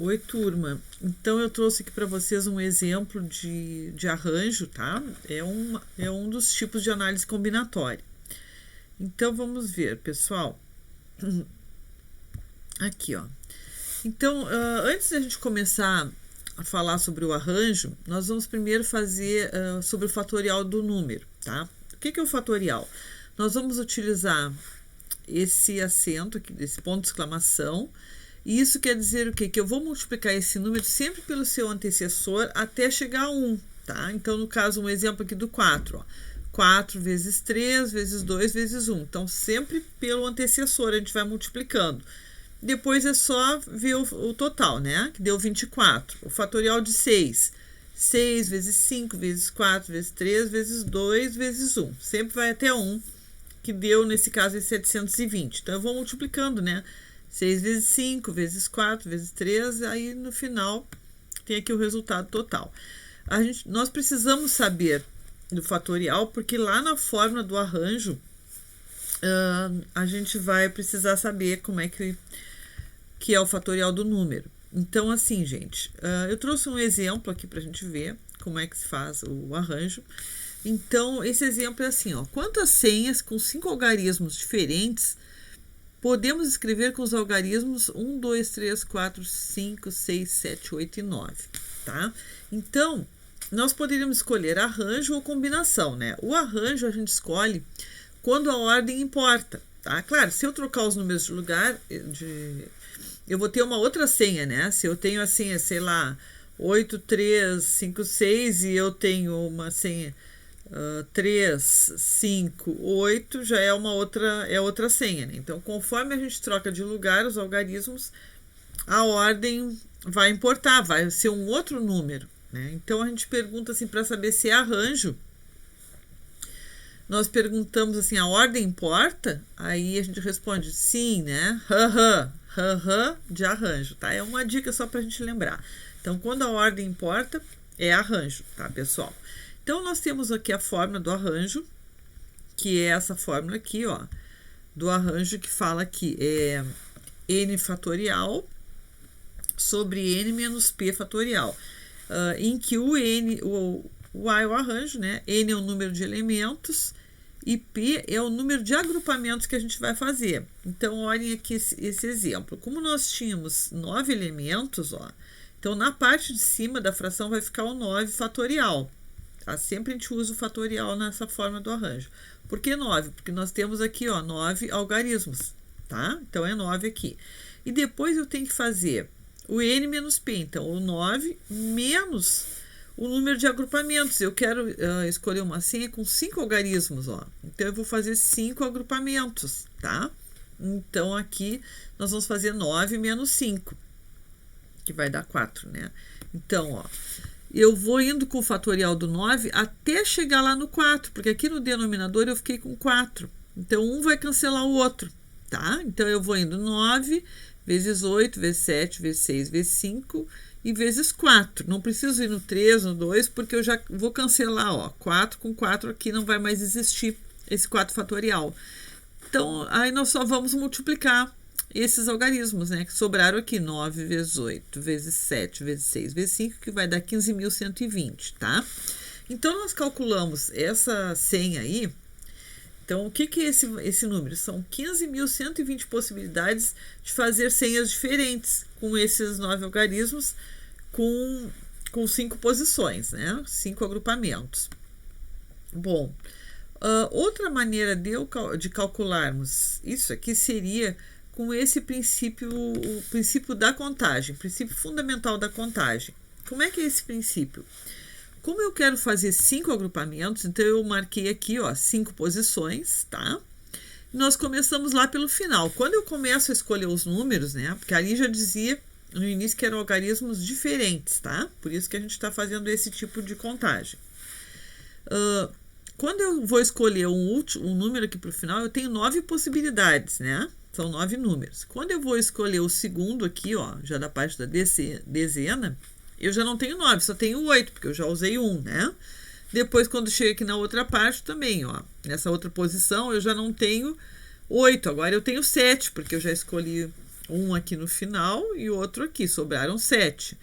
Oi, turma. Então, eu trouxe aqui para vocês um exemplo de arranjo, tá? É um dos tipos de análise combinatória. Então, vamos ver, pessoal. Aqui, ó. Então, antes da gente começar a falar sobre o arranjo, nós vamos primeiro fazer sobre o fatorial do número, tá? O que é o fatorial? Nós vamos utilizar esse acento aqui, esse ponto de exclamação. E isso quer dizer o quê? Que eu vou multiplicar esse número sempre pelo seu antecessor até chegar a 1, tá? Então, no caso, um exemplo aqui do 4, ó. 4 vezes 3 vezes 2 vezes 1. Então, sempre pelo antecessor a gente vai multiplicando. Depois é só ver o total, né? Que deu 24. O fatorial de 6. 6 vezes 5 vezes 4 vezes 3 vezes 2 vezes 1. Sempre vai até 1, que deu, nesse caso, 720. Então, eu vou multiplicando, né? 6 vezes 5, vezes 4, vezes 3, aí no final tem aqui o resultado total. Nós precisamos saber do fatorial, porque lá na fórmula do arranjo, a gente vai precisar saber como é que é o fatorial do número. Então, assim, gente, eu trouxe um exemplo aqui para a gente ver como é que se faz o arranjo. Então, esse exemplo é assim, ó. Quantas senhas com 5 algarismos diferentes podemos escrever com os algarismos 1, 2, 3, 4, 5, 6, 7, 8 e 9, tá? Então, nós poderíamos escolher arranjo ou combinação, né? O arranjo a gente escolhe quando a ordem importa, tá? Claro, se eu trocar os números de lugar, eu vou ter uma outra senha, né? Se eu tenho a senha, sei lá, 8, 3, 5, 6 e eu tenho uma senha 3, 5, 8 já é outra senha, né? Então, conforme a gente troca de lugar os algarismos, a ordem vai importar, vai ser um outro número, né? Então, a gente pergunta assim, para saber se é arranjo, nós perguntamos assim, a ordem importa? Aí a gente responde sim, né? De arranjo, tá? É uma dica só pra gente lembrar. Então, quando a ordem importa, é arranjo, tá, pessoal? Então, nós temos aqui a fórmula do arranjo, que é essa fórmula aqui, ó, do arranjo que fala que é n fatorial sobre n menos p fatorial, em que o A é o arranjo, né? N é o número de elementos e P é o número de agrupamentos que a gente vai fazer. Então, olhem aqui esse exemplo. Como nós tínhamos 9 elementos, ó, então na parte de cima da fração vai ficar o 9 fatorial. Tá? Sempre a gente usa o fatorial nessa forma do arranjo. Por que 9? Porque nós temos aqui, ó, 9 algarismos, tá? Então, é 9 aqui. E depois eu tenho que fazer o n menos p. Então, o 9 menos o número de agrupamentos. Eu quero escolher uma senha com 5 algarismos, ó. Então, eu vou fazer 5 agrupamentos, tá? Então, aqui nós vamos fazer 9 menos 5, que vai dar 4, né? Então, ó, eu vou indo com o fatorial do 9 até chegar lá no 4, porque aqui no denominador eu fiquei com 4. Então, um vai cancelar o outro, tá? Então, eu vou indo 9 vezes 8, vezes 7, vezes 6, vezes 5 e vezes 4. Não preciso ir no 3, no 2, porque eu já vou cancelar, ó. 4 com 4 aqui não vai mais existir esse 4 fatorial. Então, aí nós só vamos multiplicar esses algarismos, né, que sobraram aqui, 9 vezes 8, vezes 7, vezes 6, vezes 5, que vai dar 15.120, tá? Então, nós calculamos essa senha aí. Então, o que é esse número? São 15.120 possibilidades de fazer senhas diferentes com esses 9 algarismos, com 5 posições, né? 5 agrupamentos. Bom, outra maneira de calcularmos isso aqui seria com esse princípio, o princípio da contagem, princípio fundamental da contagem. Como é que é esse princípio? Como eu quero fazer 5 agrupamentos, então eu marquei aqui, ó, 5 posições, tá? Nós começamos lá pelo final. Quando eu começo a escolher os números, né? Porque ali já dizia no início que eram algarismos diferentes, tá? Por isso que a gente está fazendo esse tipo de contagem. Quando eu vou escolher um número aqui para o final, eu tenho 9 possibilidades, né? São 9 números. Quando eu vou escolher o segundo aqui, ó, já da parte da dezena, eu já não tenho 9, só tenho 8, porque eu já usei 1, né? Depois, quando chega aqui na outra parte também, ó, nessa outra posição, eu já não tenho 8, agora eu tenho 7, porque eu já escolhi Um aqui no final e outro aqui, sobraram 7.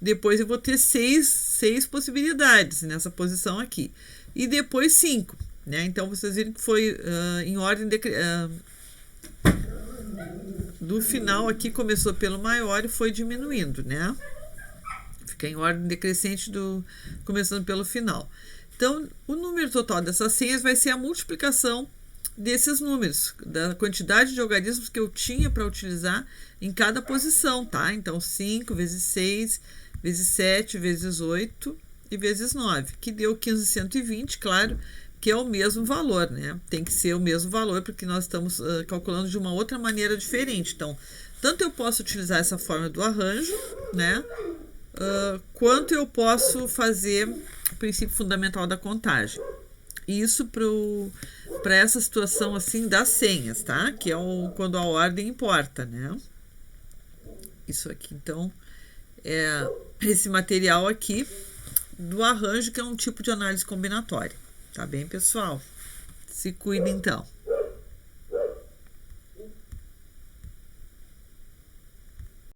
Depois eu vou ter 6 possibilidades nessa posição aqui. E depois 5, né? Então, vocês viram que foi em ordem do final aqui, começou pelo maior e foi diminuindo, né? Fica em ordem decrescente começando pelo final. Então, o número total dessas senhas vai ser a multiplicação desses números, da quantidade de algarismos que eu tinha para utilizar em cada posição, tá? Então, 5 vezes 6, vezes 7, vezes 8 e vezes 9, que deu 1520, claro, que é o mesmo valor, né? Tem que ser o mesmo valor, porque nós estamos calculando de uma outra maneira diferente. Então, tanto eu posso utilizar essa forma do arranjo, né? Quanto eu posso fazer o princípio fundamental da contagem. Isso para essa situação assim das senhas, tá? Que é quando a ordem importa, né? Isso aqui, então, é esse material aqui do arranjo, que é um tipo de análise combinatória. Tá bem, pessoal? Se cuida, então.